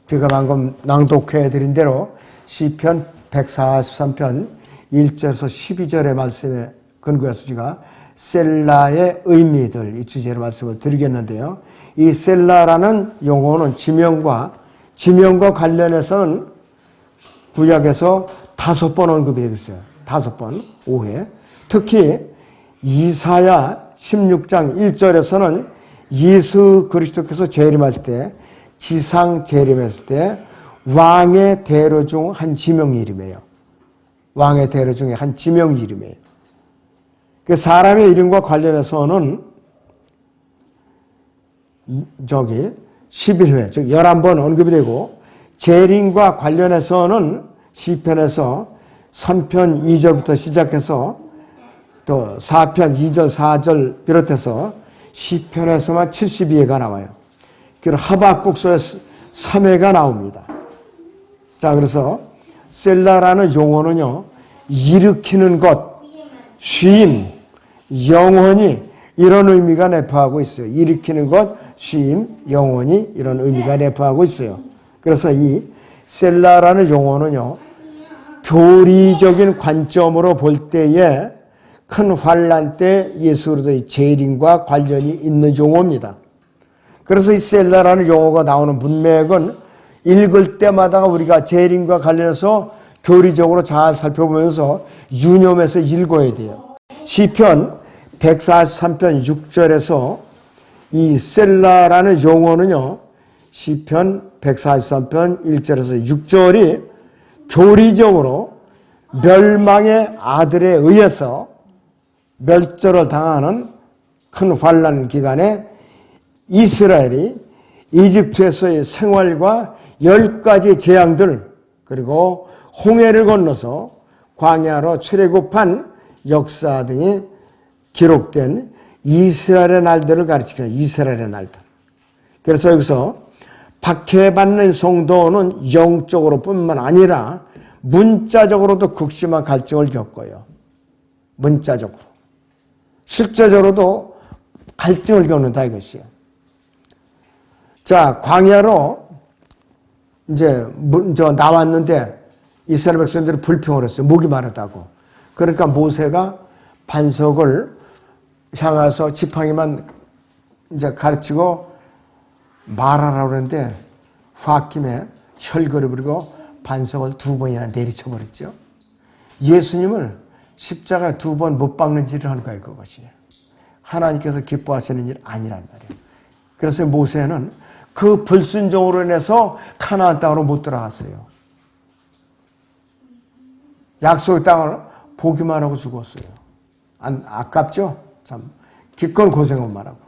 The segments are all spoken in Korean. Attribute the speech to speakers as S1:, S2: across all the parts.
S1: 제가 방금 낭독해 드린 대로 시편 143편 1절에서 12절의 말씀에 근거해서 제가 셀라의 의미들 이 주제로 말씀을 드리겠는데요. 이 셀라라는 용어는 지명과 관련해서는 구약에서 5번 언급이 되고 있어요. 5번, 5회. 특히 이사야 16장 1절에서는 예수 그리스도께서 재림하실 때, 지상 재림했을 때 왕의 대로 중 한 지명 이름이에요. 왕의 대로 중에 한 지명 이름이에요. 그 사람의 이름과 관련해서는 11회, 즉 11번 언급이 되고, 재림과 관련해서는 시편에서 3편 2절부터 시작해서 또 4편 2절 4절 비롯해서 시편에서만 72회가 나와요. 그리고 하박국서에 3회가 나옵니다. 자, 그래서 셀라라는 용어는요, 일으키는 것, 쉼, 영원히 이런 의미가 내포하고 있어요. 일으키는 것, 쉼, 영원히 이런 의미가 내포하고 있어요. 그래서 이 셀라라는 용어는요, 교리적인 관점으로 볼 때에 큰 환란 때 예수 그리스도의 재림과 관련이 있는 용어입니다. 그래서 이 셀라라는 용어가 나오는 문맥은 읽을 때마다 우리가 재림과 관련해서 교리적으로 잘 살펴보면서 유념해서 읽어야 돼요. 시편 143편 6절에서 이 셀라라는 용어는요, 시편 143편 1절에서 6절이 교리적으로 멸망의 아들에 의해서 멸절을 당하는 큰 환란 기간에 이스라엘이 이집트에서의 생활과 10가지 재앙들, 그리고 홍해를 건너서 광야로 출애굽한 역사 등이 기록된 이스라엘의 날들을 가르치는 이스라엘의 날들. 그래서 여기서 박해받는 성도는 영적으로 뿐만 아니라 문자적으로도 극심한 갈증을 겪어요. 문자적으로. 실제적으로도 갈증을 겪는다 이것이에요. 자, 광야로 이제 나왔는데 이스라엘 백성들이 불평을 했어요. 목이 마르다고. 그러니까 모세가 반석을 향해서 지팡이만 이제 가르치고 말하라고 그러는데 홧김에 혈거를 부리고 반석을 2번이나 내리쳐버렸죠. 예수님을 십자가에 2번 못 박는 일을 하는 거예요, 그것이. 하나님께서 기뻐하시는 일 아니란 말이에요. 그래서 모세는 그 불순종으로 인해서 가나안 땅으로 못 들어갔어요. 약속의 땅을 보기만 하고 죽었어요. 아깝죠? 참 기껏 고생만 하고.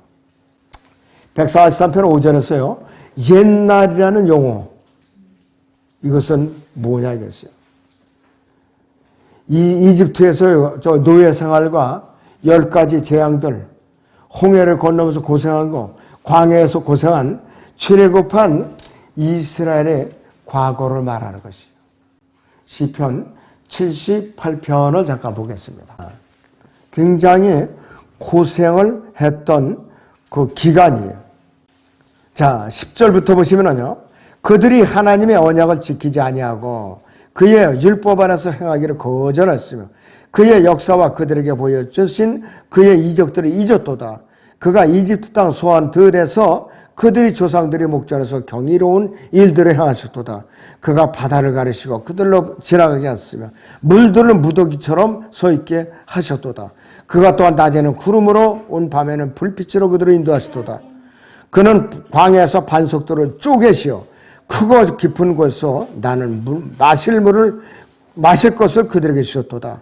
S1: 143편 5절에서요. 옛날이라는 용어. 이것은 뭐냐 이것이요. 이 이집트에서 저 노예 생활과 10가지 재앙들, 홍해를 건너면서 고생한 거, 광야에서 고생한 출애굽한 이스라엘의 과거를 말하는 것이에요. 시편 78편을 잠깐 보겠습니다. 굉장히 고생을 했던 그 기간이에요. 자, 10절부터 보시면요. 그들이 하나님의 언약을 지키지 아니하고 그의 율법 안에서 행하기를 거절했으며 그의 역사와 그들에게 보여주신 그의 이적들을 잊었도다. 그가 이집트 땅 소환 들에서 그들이 조상들이 목전에서 경이로운 일들을 행하셨도다. 그가 바다를 가르시고 그들로 지나가게 하셨으며 물들을 무더기처럼 서 있게 하셨도다. 그가 또한 낮에는 구름으로 온 밤에는 불빛으로 그들을 인도하셨도다. 그는 광야에서 반석들을 쪼개시어 크고 깊은 곳에서 나는 마실 것을 그들에게 주셨도다.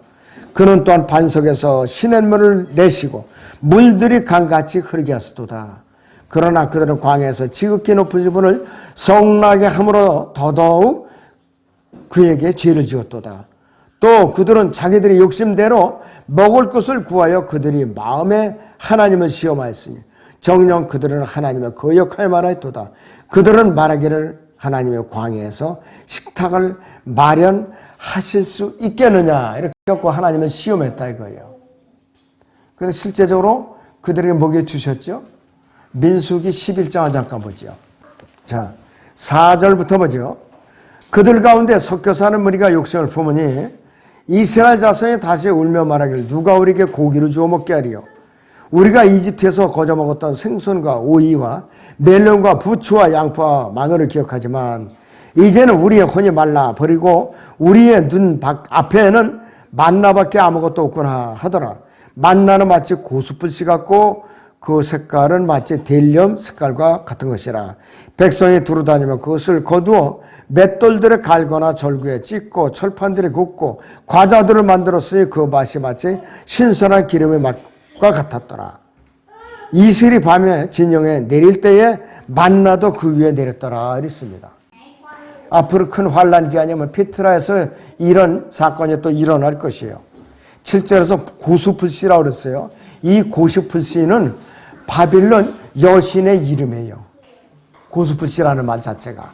S1: 그는 또한 반석에서 시냇물을 내시고 물들이 강같이 흐르게 하셨도다. 그러나 그들은 광야에서 지극히 높은 지분을 성나게 함으로 더더욱 그에게 죄를 지었도다. 또 그들은 자기들의 욕심대로 먹을 것을 구하여 그들이 마음에 하나님을 시험하였으니 정녕 그들은 하나님의 거역하여 말하였도다. 그들은 말하기를 하나님의 광야에서 식탁을 마련하실 수 있겠느냐 이렇게 갖고 하나님을 시험했다 이거예요. 그런데 실제적으로 그들에게 먹여 주셨죠. 민수기 11장을 잠깐 보죠. 자, 4절부터 보죠. 그들 가운데 섞여 사는 무리가 욕심을 품으니 이스라엘 자손이 다시 울며 말하기를 누가 우리에게 고기를 주어 먹게 하리요. 우리가 이집트에서 거저 먹었던 생선과 오이와 멜론과 부추와 양파와 마늘을 기억하지만 이제는 우리의 혼이 말라 버리고 우리의 눈 앞에는 만나밖에 아무것도 없구나 하더라. 만나는 마치 고수풀씨 같고 그 색깔은 마치 델륨 색깔과 같은 것이라. 백성이 두루다니며 그것을 거두어 맷돌들에 갈거나 절구에 찢고 철판들에 굽고 과자들을 만들었으니 그 맛이 마치 신선한 기름의 맛과 같았더라. 이슬이 밤에 진영에 내릴 때에 만나도 그 위에 내렸더라 이랬습니다. 앞으로 큰 환란 기간이면 피트라에서 이런 사건이 또 일어날 것이에요. 7절에서 고수풀씨라고 그랬어요. 이 고수풀씨는 바빌론 여신의 이름이에요. 고수풀씨라는 말 자체가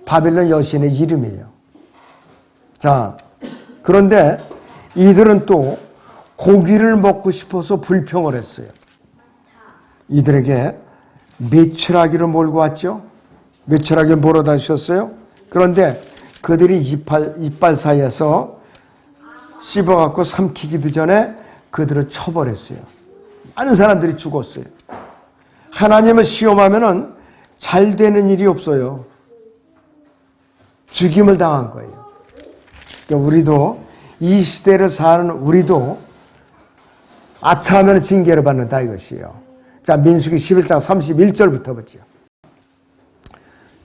S1: 바빌론 여신의 이름이에요. 자, 그런데 이들은 또 고기를 먹고 싶어서 불평을 했어요. 이들에게 메추라기를 몰고 왔죠. 메추라기를 몰아 다니셨어요. 그런데 그들이 이빨 사이에서 씹어갖고 삼키기도 전에 그들을 쳐버렸어요. 많은 사람들이 죽었어요. 하나님을 시험하면은 잘 되는 일이 없어요. 죽임을 당한 거예요. 그러니까 우리도 이 시대를 사는 우리도 아차하면 징계를 받는다 이것이에요. 자, 민수기 11장 31절부터 보죠.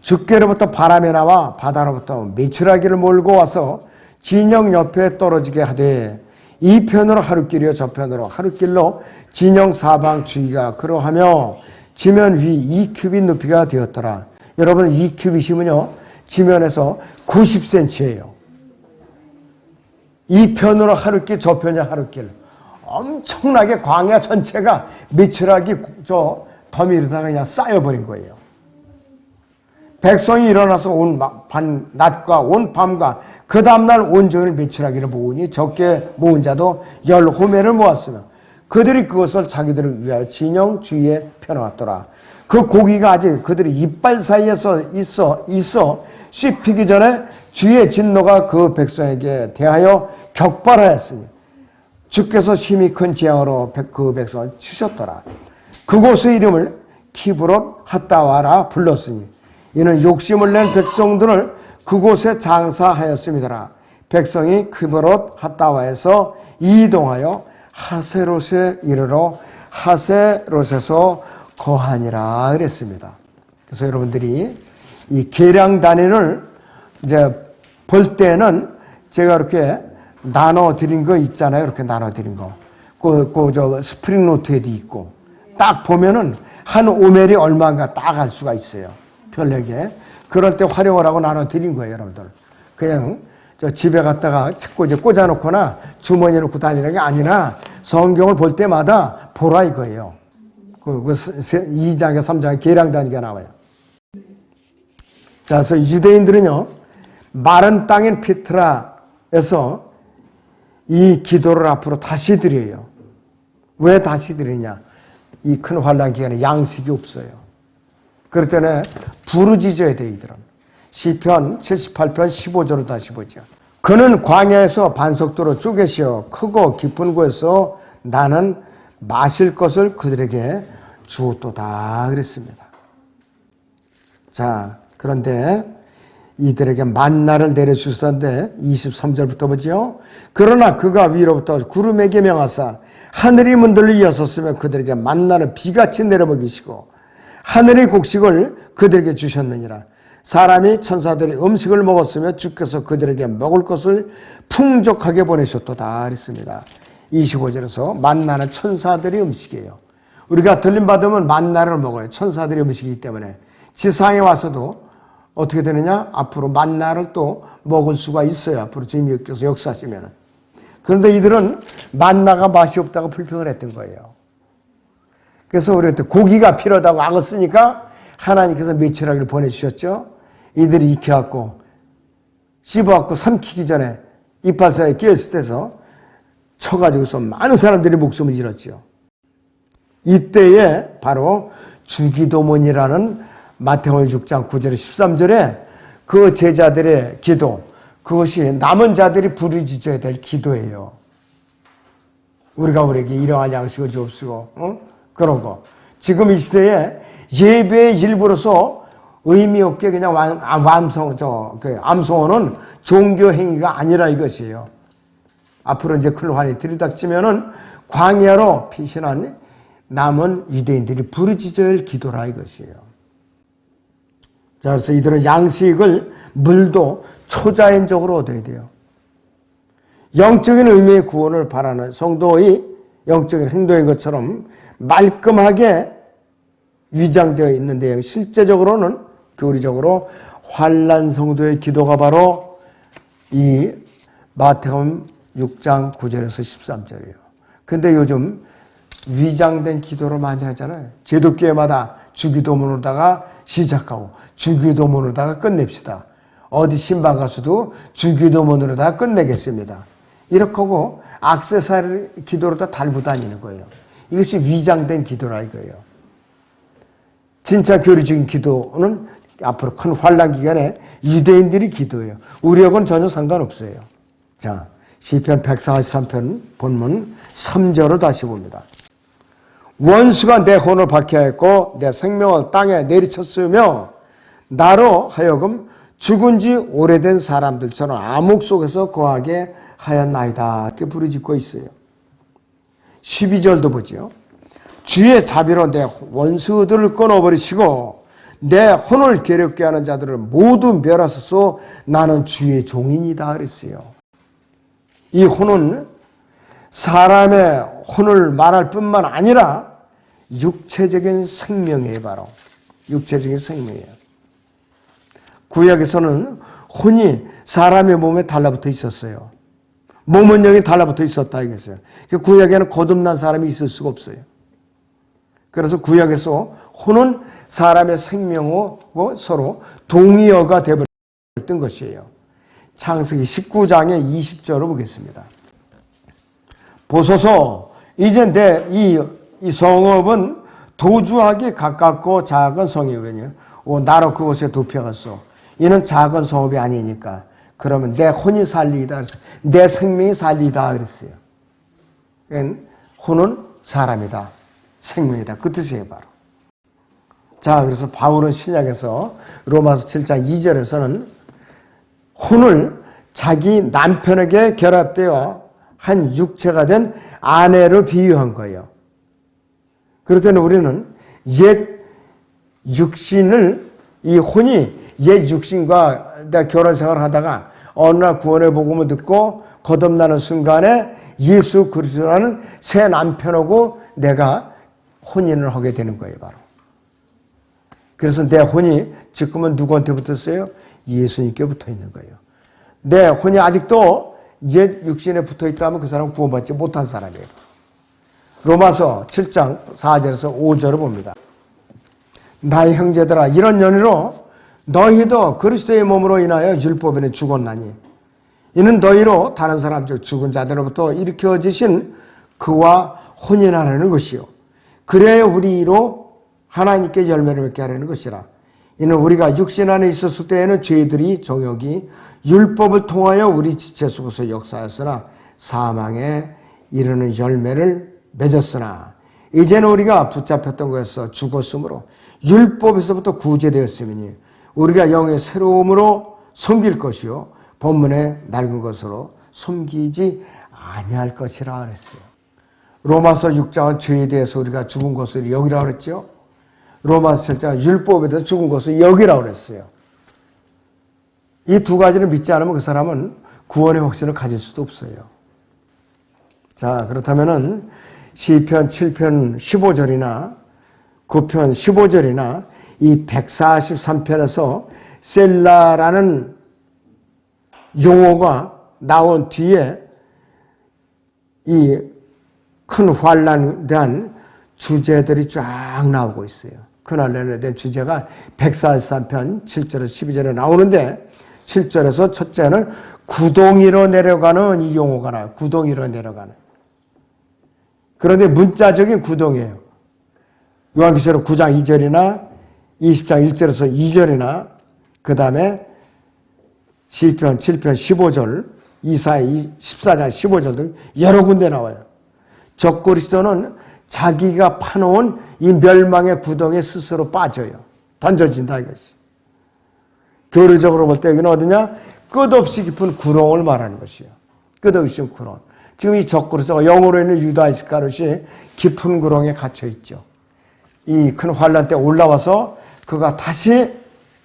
S1: 주께로부터 바람이 나와 바다로부터 메추라기를 몰고 와서 진영 옆에 떨어지게 하되 이 편으로 하루길이요 저 편으로 하루길로 진영 사방 주위가 그러하며 지면 위 2큐빗 높이가 되었더라. 여러분 2큐빗이면요 지면에서 90cm예요. 이 편으로 하루길 저 편이 하루길. 엄청나게 광야 전체가 메추라기 저 더미로다가 그냥 쌓여버린 거예요. 백성이 일어나서 온 낮과 온 밤과 그 다음날 온종일 메추라기를 모으니 적게 모은 자도 10호매를 모았으며 그들이 그것을 자기들을 위하여 진영 주위에 펴놓았더라. 그 고기가 아직 그들이 이빨 사이에서 있어 씹히기 전에 주의 진노가 그 백성에게 대하여 격발하였으니 주께서 심히 큰 재앙으로 그 백성을 치셨더라. 그곳의 이름을 키브롯 핫다와라 불렀으니 이는 욕심을 낸 백성들을 그곳에 장사하였음이더라. 백성이 키브롯 핫다와에서 이동하여 하세롯에 이르러 하세롯에서 거하니라 그랬습니다. 그래서 여러분들이 이 계량 단위를 이제 볼 때는 제가 이렇게 나눠 드린 거 있잖아요. 이렇게 나눠 드린 거. 저 스프링 노트에도 있고 딱 보면은 한 오멜이 얼마인가 딱 알 수가 있어요. 별내게. 그럴 때 활용을 하고 나눠 드린 거예요, 여러분들. 그냥 저 집에 갔다가 책꽂이 꽂아놓거나 주머니에 놓고 다니는 게 아니라 성경을 볼 때마다 보라 이거예요. 그 2장에 3장에 계량 단위가 나와요. 자, 그래서 유대인들은요, 마른 땅인 피트라에서 이 기도를 앞으로 다시 드려요. 왜 다시 드리냐? 이 큰 환란 기간에 양식이 없어요. 그럴 때는 부르짖어야 돼, 이들은. 시편 78편 15절을 다시 보죠. 그는 광야에서 반석도로 쪼개시어 크고 깊은 곳에서 나는 마실 것을 그들에게 주었도다 그랬습니다. 자, 그런데 이들에게 만나를 내려주시던데 23절부터 보죠. 그러나 그가 위로부터 구름에게 명하사 하늘이 문들러 여섰으며 그들에게 만나를 비같이 내려먹이시고 하늘의 곡식을 그들에게 주셨느니라. 사람이 천사들이 음식을 먹었으며 주께서 그들에게 먹을 것을 풍족하게 보내셨도다 그랬습니다. 25절에서 만나는 천사들의 음식이에요. 우리가 들림받으면 만나를 먹어요. 천사들의 음식이기 때문에 지상에 와서도 어떻게 되느냐? 앞으로 만나를 또 먹을 수가 있어요. 앞으로 주님께서 역사하시면. 그런데 이들은 만나가 맛이 없다고 불평을 했던 거예요. 그래서 우리한테 고기가 필요하다고 악을 쓰니까 하나님께서 메추라기를 보내주셨죠. 이들이 익혀갖고 씹어갖고 삼키기 전에 이빨 사이에 끼었을 때서 쳐가지고서 많은 사람들이 목숨을 잃었죠. 이때에 바로 주기도문이라는 마태복음 6장 9절에 13절에 그 제자들의 기도, 그것이 남은 자들이 부르짖어야 될 기도예요. 우리가 우리에게 이러한 양식을 주옵시고, 그런 거. 지금 이 시대에 예배의 일부로서 의미 없게 그냥 암송하는 종교 행위가 아니라 이것이에요. 앞으로 이제 큰 환이 들이닥치면은 광야로 피신한 남은 유대인들이 부르짖어야 할 기도라 이것이에요. 자, 그래서 이들은 양식을 물도 초자연적으로 얻어야 돼요. 영적인 의미의 구원을 바라는 성도의 영적인 행동인 것처럼 말끔하게 위장되어 있는데 실제적으로는 교리적으로 환난 성도의 기도가 바로 이 마태복음 6장 9절에서 13절이에요. 근데 요즘 위장된 기도를 많이 하잖아요. 제도교회마다 주기도문으로다가 시작하고 주기도문으로다가 끝냅시다. 어디 신방 가서도 주기도문으로다가 끝내겠습니다. 이렇게 하고 액세서리 기도로다 달고 다니는 거예요. 이것이 위장된 기도라 이거예요. 진짜 교리적인 기도는 앞으로 큰 환난 기간에 유대인들이 기도해요. 우리하고는 전혀 상관없어요. 자, 시편 143편 본문 3절을 다시 봅니다. 원수가 내 혼을 박해하였고 내 생명을 땅에 내리쳤으며 나로 하여금 죽은 지 오래된 사람들처럼 암흑 속에서 거하게 하였나이다. 이렇게 부르짖고 있어요. 12절도 보죠. 주의 자비로 내 원수들을 끊어버리시고 내 혼을 괴롭게 하는 자들을 모두 멸하소서. 나는 주의 종인이다 그랬어요. 이 혼은 사람의 혼을 말할 뿐만 아니라 육체적인 생명이에요. 바로 육체적인 생명이에요. 구약에서는 혼이 사람의 몸에 달라붙어 있었어요. 몸은 영이 달라붙어 있었다 이거죠. 구약에는 거듭난 사람이 있을 수가 없어요. 그래서 구약에서 혼은 사람의 생명하고 서로 동의어가 되어버렸던 것이에요. 창세기 19장의 20절을 보겠습니다. 보소서 이제 내 이 성읍은 도주하기 가깝고 작은 성이거든요. 나로 그곳에 도피하겠소. 이는 작은 성읍이 아니니까. 그러면 내 혼이 살리다 그랬어요. 내 생명이 살리다 그랬어요. 혼은 사람이다. 생명이다. 그 뜻이에요 바로. 자, 그래서 바울은 신약에서 로마서 7장 2절에서는 혼을 자기 남편에게 결합되어 한 육체가 된 아내로 비유한 거예요. 그럴 때는 우리는 옛 육신을, 이 혼이 옛 육신과 결혼 생활을 하다가 어느 날 구원의 복음을 듣고 거듭나는 순간에 예수 그리스도라는 새 남편하고 내가 혼인을 하게 되는 거예요, 바로. 그래서 내 혼이 지금은 누구한테 붙었어요? 예수님께 붙어 있는 거예요. 내 혼이 아직도 옛 육신에 붙어 있다면 그 사람은 구원받지 못한 사람이에요. 로마서 7장 4절에서 5절을 봅니다. 나의 형제들아, 이런 연유로 너희도 그리스도의 몸으로 인하여 율법에는 죽었나니 이는 너희로 다른 사람 즉 죽은 자들로부터 일으켜지신 그와 혼인하라는 것이요 그래야 우리로 하나님께 열매를 맺게 하려는 것이라. 이는 우리가 육신 안에 있었을 때에는 죄들이 정욕이 율법을 통하여 우리 지체 속에서 역사하였으나 사망에 이르는 열매를 맺었으나 이제는 우리가 붙잡혔던 것에서 죽었으므로 율법에서부터 구제되었으니 우리가 영의 새로움으로 섬길 것이요 본문의 낡은 것으로 섬기지 아니할 것이라 그랬어요. 로마서 6장은 죄에 대해서 우리가 죽은 것을 여기라고 그랬죠. 로마서 7장은 율법에 대해서 죽은 것을 여기라고 그랬어요. 이 두 가지를 믿지 않으면 그 사람은 구원의 확신을 가질 수도 없어요. 자, 그렇다면은 시편 7편 15절이나 9편 15절이나 이 143편에서 셀라라는 용어가 나온 뒤에 이 큰 환난에 대한 주제들이 쫙 나오고 있어요. 큰 환난에 대한 주제가 143편 7절에서 12절에 나오는데 7절에서 첫째는 구덩이로 내려가는 이 용어가 나와요. 구덩이로 내려가는. 그런데 문자적인 구덩이에요. 요한계시록 9장 2절이나 20장 1절에서 2절이나 그 다음에 시편 7편 15절, 이사야 14장 15절 등 여러 군데 나와요. 적그리스도는 자기가 파놓은 이 멸망의 구덩이에 스스로 빠져요. 던져진다 이것이. 교리적으로 볼 때 여기는 어디냐? 끝없이 깊은 구렁을 말하는 것이에요. 끝없이 깊은 구렁. 지금 이 적그리스도가 영으로 있는 유다 이스카롯이 깊은 구렁에 갇혀 있죠. 이 큰 환란 때 올라와서 그가 다시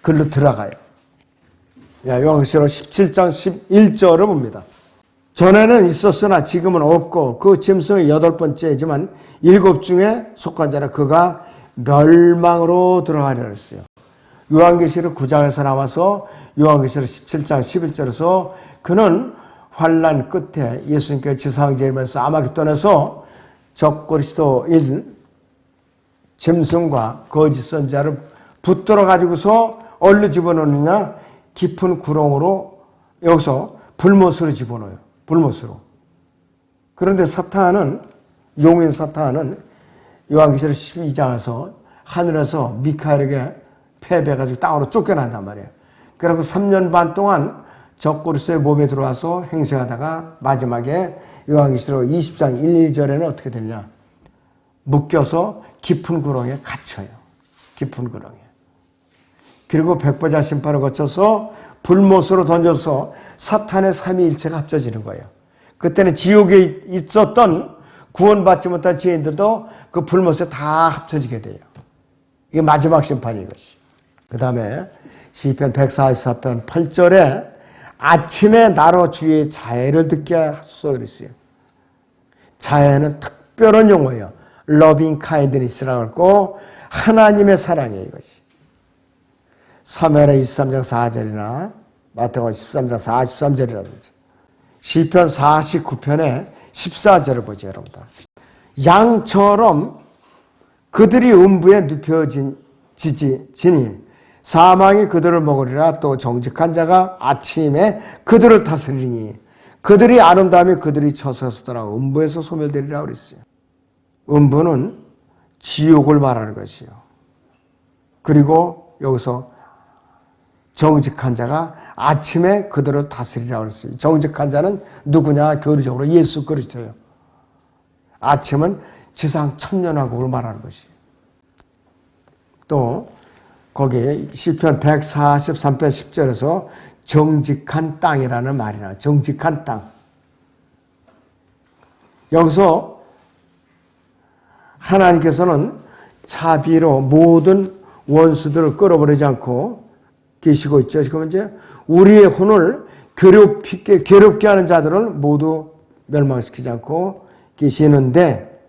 S1: 글로 들어가요. 요한계시록 17장 11절을 봅니다. 전에는 있었으나 지금은 없고 그 짐승의 8번째이지만 7 중에 속한 자라 그가 멸망으로 들어가리라 했어요. 요한계시록 9장에서 나와서 요한계시록 17장 11절에서 그는 환란 끝에 예수님께서 지상제일에서 아마겟돈에서 적그리스도인 짐승과 거짓 선자를 붙들어 가지고서 얼로 집어넣느냐? 깊은 구렁으로 여기서 불못으로 집어넣어요. 불못으로. 그런데 사탄은, 용인 사탄은 요한계시록 12장에서 하늘에서 미카엘에게 패배해가지고 땅으로 쫓겨난단 말이에요. 그리고 3년 반 동안 적그리스도의 몸에 들어와서 행세하다가 마지막에 요한계시록 20장 1, 2절에는 어떻게 되냐? 묶여서 깊은 구렁에 갇혀요. 깊은 구렁에. 그리고 백보자 심판을 거쳐서 불못으로 던져서 사탄의 삼위일체가 합쳐지는 거예요. 그때는 지옥에 있었던 구원받지 못한 죄인들도 그 불못에 다 합쳐지게 돼요. 이게 마지막 심판이 이것이. 그 다음에 시편 144편 8절에 아침에 나로 주의 자애를 듣게 하소서 그랬어요. 자애는 특별한 용어예요. loving kindness라고 하고 하나님의 사랑이에요 이것이. 사무엘하 23장 4절이나 마태복음 13장 43절이라든지 시편 49편의 14절을 보죠 여러분들. 양처럼 그들이 음부에 눕혀지니 사망이 그들을 먹으리라. 또 정직한 자가 아침에 그들을 다스리니 그들이 아름다움이 그들이 처서서더라. 음부에서 소멸되리라 그랬어요. 음부는 지옥을 말하는 것이요. 그리고 여기서 정직한 자가 아침에 그들을 다스리라 그랬어요. 정직한 자는 누구냐? 교리적으로 예수 그리스도예요. 아침은 지상 천년왕국을 말하는 것이에요. 또 거기에 시편 143편 10절에서 정직한 땅이라는 말이 나와요. 정직한 땅. 여기서 하나님께서는 자비로 모든 원수들을 끌어버리지 않고 계시고 있죠. 지금 이제 우리의 혼을 괴롭게 하는 자들을 모두 멸망시키지 않고 계시는데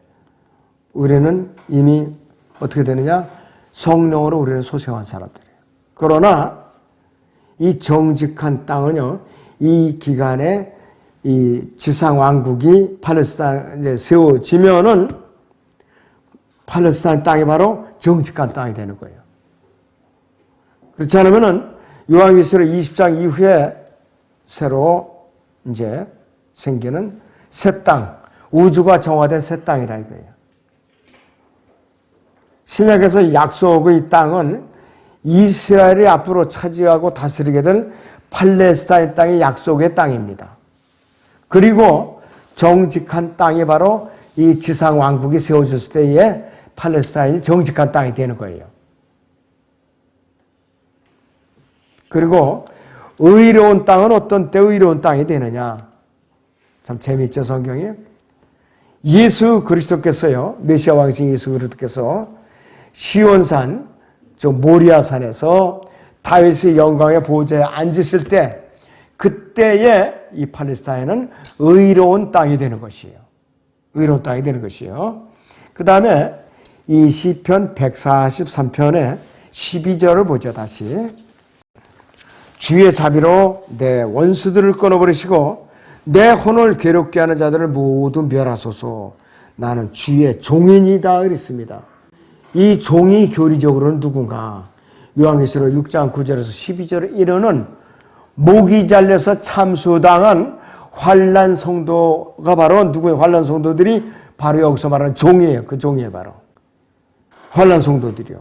S1: 우리는 이미 어떻게 되느냐? 성령으로 우리는 소생한 사람들이에요. 그러나 이 정직한 땅은요, 이 기간에 이 지상 왕국이 팔레스타인에 세워지면은 팔레스타인 땅이 바로 정직한 땅이 되는 거예요. 그렇지 않으면은 요한계시록 20장 이후에 새로 이제 생기는 새 땅, 우주가 정화된 새 땅이라 이거예요. 신약에서 약속의 땅은 이스라엘이 앞으로 차지하고 다스리게 될 팔레스타인 땅이 약속의 땅입니다. 그리고 정직한 땅이 바로 이 지상 왕국이 세워졌을 때에 팔레스타인이 정직한 땅이 되는 거예요. 그리고 의로운 땅은 어떤 때 의로운 땅이 되느냐? 참 재미있죠, 성경이. 예수 그리스도께서요, 메시아 왕이신 예수 그리스도께서 시온산, 저 모리아산에서 다윗의 영광의 보좌에 앉으실 때 그때에 이 팔레스타인은 의로운 땅이 되는 것이에요. 의로운 땅이 되는 것이에요. 그 다음에 이 시편 143편의 12절을 보죠. 다시. 주의 자비로 내 원수들을 끊어버리시고 내 혼을 괴롭게 하는 자들을 모두 멸하소서. 나는 주의 종인이다 그랬습니다. 이 종이 교리적으로는 누군가? 요한계시록 6장 9절에서 12절에 이르는 목이 잘려서 참수당한 환난 성도가 바로 누구예요? 환난 성도들이 바로 여기서 말하는 종이에요. 그 종이에요 바로. 환난 성도들이요.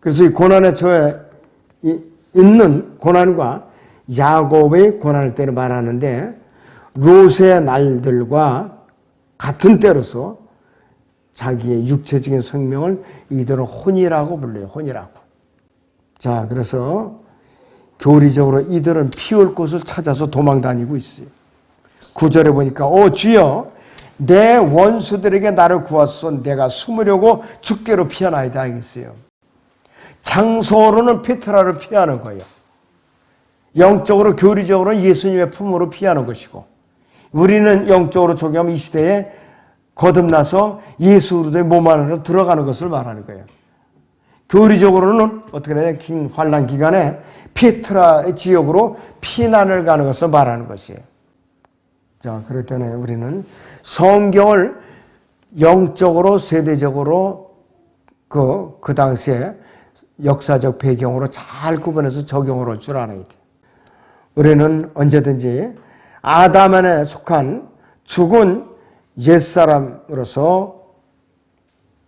S1: 그래서 이 고난에 처해 있는 고난과 야곱의 고난을 때를 말하는데 롯의 날들과 같은 때로서 자기의 육체적인 생명을 이들은 혼이라고 불러요. 혼이라고. 자, 그래서 교리적으로 이들은 피울 곳을 찾아서 도망 다니고 있어요. 9절에 보니까 주여 내 원수들에게 나를 구하소서 내가 숨으려고 죽게로 피하나이다 하겠어요. 장소로는 페트라를 피하는 거예요. 영적으로 교리적으로는 예수님의 품으로 피하는 것이고 우리는 영적으로 조경하면 이 시대에 거듭나서 예수 그리스도의 몸 안으로 들어가는 것을 말하는 거예요. 교리적으로는 어떻게 해야 돼? 긴 환란 기간에 페트라의 지역으로 피난을 가는 것을 말하는 것이에요. 자, 그럴 때는 우리는 성경을 영적으로 세대적으로 그 당시에 역사적 배경으로 잘 구분해서 적용을 할 줄 알아야 돼. 우리는 언제든지 아담 안에 속한 죽은 옛사람으로서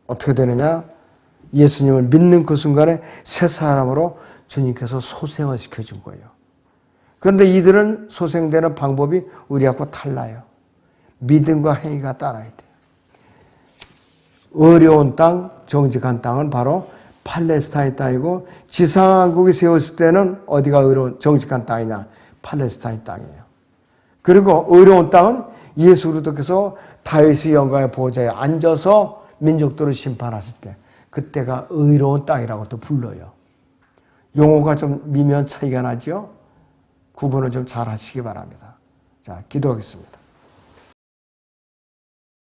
S1: 어떻게 되느냐? 예수님을 믿는 그 순간에 새 사람으로 주님께서 소생을 시켜준 거예요. 그런데 이들은 소생되는 방법이 우리하고 달라요. 믿음과 행위가 따라야 돼요. 어려운 땅, 정직한 땅은 바로 팔레스타인 땅이고 지상왕국이 세웠을 때는 어디가 어려운 정직한 땅이냐? 팔레스타인 땅이에요. 그리고 어려운 땅은 예수 그리스도께서 다윗의 영광의 보좌에 앉아서 민족들을 심판하실 때 그때가 의로운 땅이라고 또 불러요. 용어가 좀 미묘한 차이가 나죠? 구분을 좀 잘 하시기 바랍니다. 자, 기도하겠습니다.